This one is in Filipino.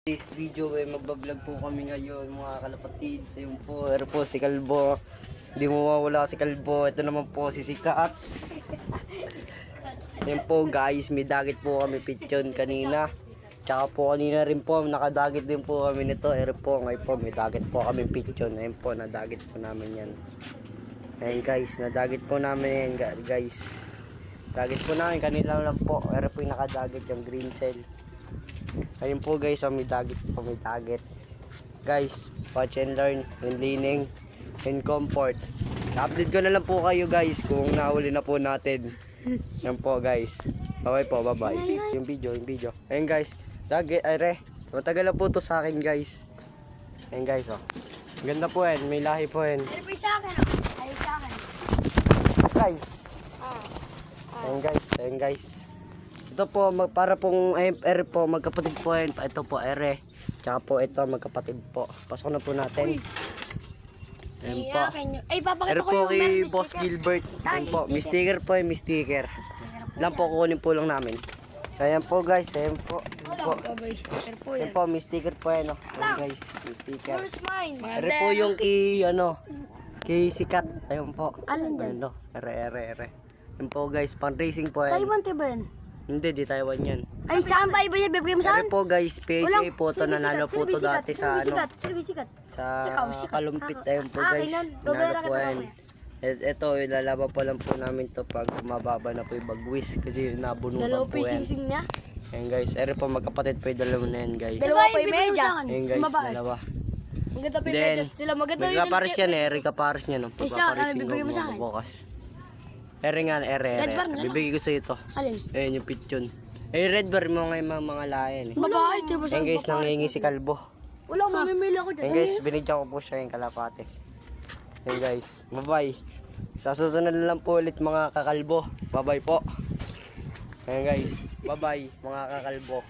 This video ay magbablog po kami ngayon mga kalapatids. Ayun po, ero po si Kalbo. Hindi mo mawala si Kalbo. Ito naman po si Sikats. Ayun po guys, may dagit po kami pityon kanina. Tsaka po kanina rin po, nakadagit din po kami nito. Ero po, ngayon po may dagit po kami pityon. Ayun po, nadagit po namin yan. Ayun guys, nadagit po namin yan guys. Dagit po namin, kanila lang po. Ero po yung nakadagit yung green cell. Ayun po guys, may dagit po, may dagit. Guys, watch and learn, and leaning, and comfort. Update ko na lang po kayo guys kung nahuli na po natin. Yan po guys. Bye po, bye bye. Yung video. Ayun guys, dagit, ay matagal na po to sa akin guys. Ayun guys, oh. Ganda po yan, may lahi po yan. Pero sa akin, ay sa akin. Guys. Ayun guys. Ito po, para pong ere po, magkapatid po yan. Ito po, ere. Tsaka po ito, magkapatid po. Pasok na po natin. Ayun po. Ay, papakita Ere ko po yung kay meron Boss sticker. Gilbert. Ayun po, may sticker po may sticker. Lang po, kukunin po lang namin. Ayan po guys, ayan po. Ayan po, may sticker po yan. Ayan guys, may sticker. Where's mine? Ere po yung kay Sikat. Ayun po. Alin dyan? Ayun, ere. Ayun po guys, pan racing po yan. Taiwan, ba yan? Hindi, di Taiwan yan. Ay, saan ba iba yan? Bibigay mo saan? Ere po guys, PHA po to, nanalo po to dati sa Sikat. sa Ikaw, sikat. Kalumpit. Ayun po guys, nanalo po yan. Ito, ilalaba pa lang po namin to pag mababa na po yung bagwis kasi nabunutan Dalawa po pa yung yan. sing-sing niya. Ayan guys, ere po magkapatid po yung dalawa na yan guys. Dalawa pa yung medyas. Ayan guys, dalawa. Maganda pa yung Then, medyas nila. Maganda yung magkapares yan eh, ere kapares niya no. Isa, Pagpaparesin bibigay mo ko sa akin? bukas. Ere nga, ere. Red bar na lang. Bibigay ko sa ito. Alin? Ayan yung pityon. Eh, red bar mo ngayon mga layan eh. Babae, diba Ayan guys, nangingi si Kalbo. Wala, mamimili ako dyan. Ayan guys, binigyan ko po siya yung kalapate. Ayan guys, bye-bye. Sa susunod na lang po ulit mga kakalbo. Bye-bye po. Ayan guys, bye-bye mga kakalbo.